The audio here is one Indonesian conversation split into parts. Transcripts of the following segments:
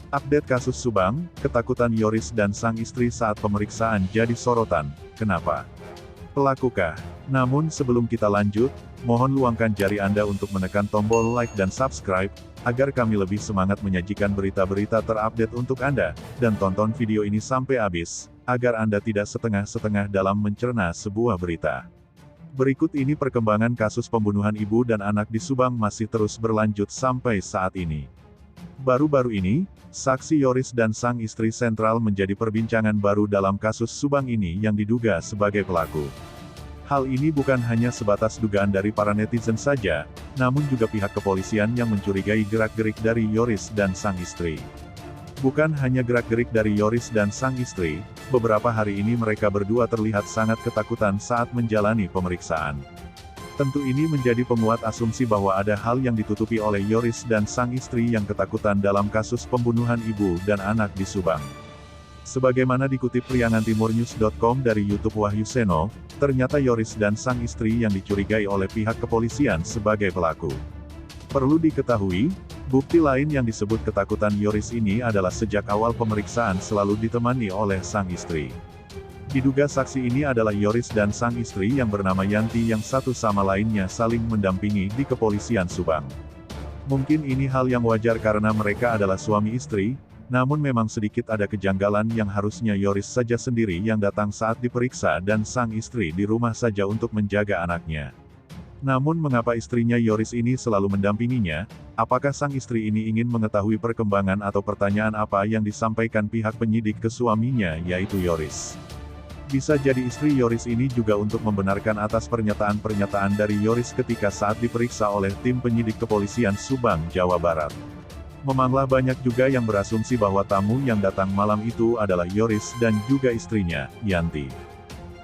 Update kasus Subang, ketakutan Yoris dan sang istri saat pemeriksaan jadi sorotan. Kenapa? Pelakukah? Namun sebelum kita lanjut, mohon luangkan jari Anda untuk menekan tombol like dan subscribe, agar kami lebih semangat menyajikan berita-berita terupdate untuk Anda, dan tonton video ini sampai habis, agar Anda tidak setengah-setengah dalam mencerna sebuah berita. Berikut ini perkembangan kasus pembunuhan ibu dan anak di Subang masih terus berlanjut sampai saat ini. Baru-baru ini, saksi Yoris dan sang istri sentral menjadi perbincangan baru dalam kasus Subang ini yang diduga sebagai pelaku. Hal ini bukan hanya sebatas dugaan dari para netizen saja, namun juga pihak kepolisian yang mencurigai gerak-gerik dari Yoris dan sang istri. Bukan hanya gerak-gerik dari Yoris dan sang istri, beberapa hari ini mereka berdua terlihat sangat ketakutan saat menjalani pemeriksaan. Tentu ini menjadi penguat asumsi bahwa ada hal yang ditutupi oleh Yoris dan sang istri yang ketakutan dalam kasus pembunuhan ibu dan anak di Subang. Sebagaimana dikutip priangantimurnews.com dari YouTube Wahyu Seno, ternyata Yoris dan sang istri yang dicurigai oleh pihak kepolisian sebagai pelaku. Perlu diketahui, bukti lain yang disebut ketakutan Yoris ini adalah sejak awal pemeriksaan selalu ditemani oleh sang istri. Diduga saksi ini adalah Yoris dan sang istri yang bernama Yanti yang satu sama lainnya saling mendampingi di kepolisian Subang. Mungkin ini hal yang wajar karena mereka adalah suami istri, namun memang sedikit ada kejanggalan yang harusnya Yoris saja sendiri yang datang saat diperiksa dan sang istri di rumah saja untuk menjaga anaknya. Namun mengapa istrinya Yoris ini selalu mendampinginya? Apakah sang istri ini ingin mengetahui perkembangan atau pertanyaan apa yang disampaikan pihak penyidik ke suaminya yaitu Yoris? Bisa jadi istri Yoris ini juga untuk membenarkan atas pernyataan-pernyataan dari Yoris ketika saat diperiksa oleh tim penyidik kepolisian Subang, Jawa Barat. Memanglah banyak juga yang berasumsi bahwa tamu yang datang malam itu adalah Yoris dan juga istrinya, Yanti.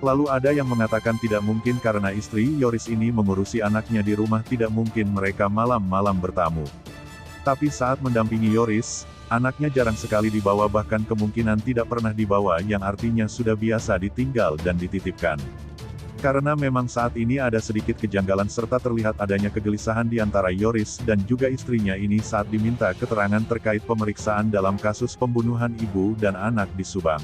Lalu ada yang mengatakan tidak mungkin karena istri Yoris ini mengurusi anaknya di rumah, tidak mungkin mereka malam-malam bertamu. Tapi saat mendampingi Yoris, anaknya jarang sekali dibawa, bahkan kemungkinan tidak pernah dibawa, yang artinya sudah biasa ditinggal dan dititipkan. Karena memang saat ini ada sedikit kejanggalan serta terlihat adanya kegelisahan di antara Yoris dan juga istrinya ini saat diminta keterangan terkait pemeriksaan dalam kasus pembunuhan ibu dan anak di Subang.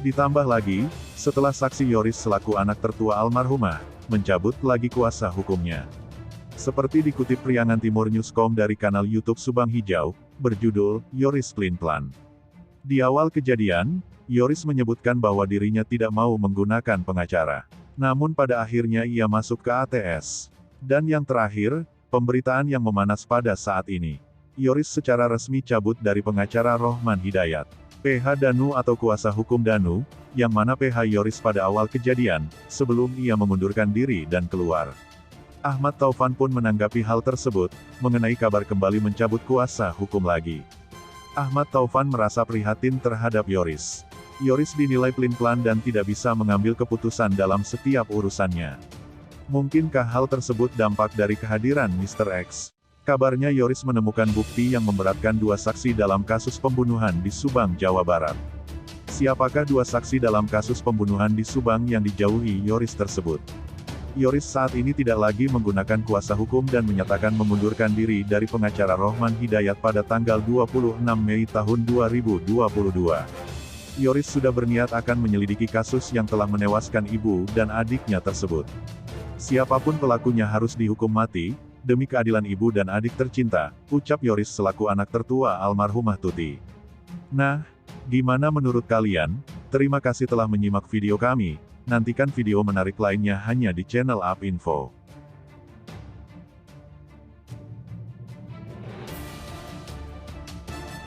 Ditambah lagi, setelah saksi Yoris selaku anak tertua almarhumah, mencabut lagi kuasa hukumnya. Seperti dikutip priangantimurnews.com dari kanal YouTube Subang Hijau, berjudul, Yoris Plin-Plan. Di awal kejadian, Yoris menyebutkan bahwa dirinya tidak mau menggunakan pengacara. Namun pada akhirnya ia masuk ke ATS. Dan yang terakhir, pemberitaan yang memanas pada saat ini. Yoris secara resmi cabut dari pengacara Rohman Hidayat, PH Danu atau kuasa hukum Danu, yang mana PH Yoris pada awal kejadian, sebelum ia mengundurkan diri dan keluar. Ahmad Taufan pun menanggapi hal tersebut, mengenai kabar kembali mencabut kuasa hukum lagi. Ahmad Taufan merasa prihatin terhadap Yoris. Yoris dinilai plin-plan dan tidak bisa mengambil keputusan dalam setiap urusannya. Mungkinkah hal tersebut dampak dari kehadiran Mr. X? Kabarnya Yoris menemukan bukti yang memberatkan dua saksi dalam kasus pembunuhan di Subang, Jawa Barat. Siapakah dua saksi dalam kasus pembunuhan di Subang yang dijauhi Yoris tersebut? Yoris saat ini tidak lagi menggunakan kuasa hukum dan menyatakan mengundurkan diri dari pengacara Rohman Hidayat pada tanggal 26 Mei tahun 2022. Yoris sudah berniat akan menyelidiki kasus yang telah menewaskan ibu dan adiknya tersebut. Siapapun pelakunya harus dihukum mati, demi keadilan ibu dan adik tercinta, ucap Yoris selaku anak tertua almarhumah Tuti. Nah, gimana menurut kalian? Terima kasih telah menyimak video kami. Nantikan video menarik lainnya hanya di channel Up Info.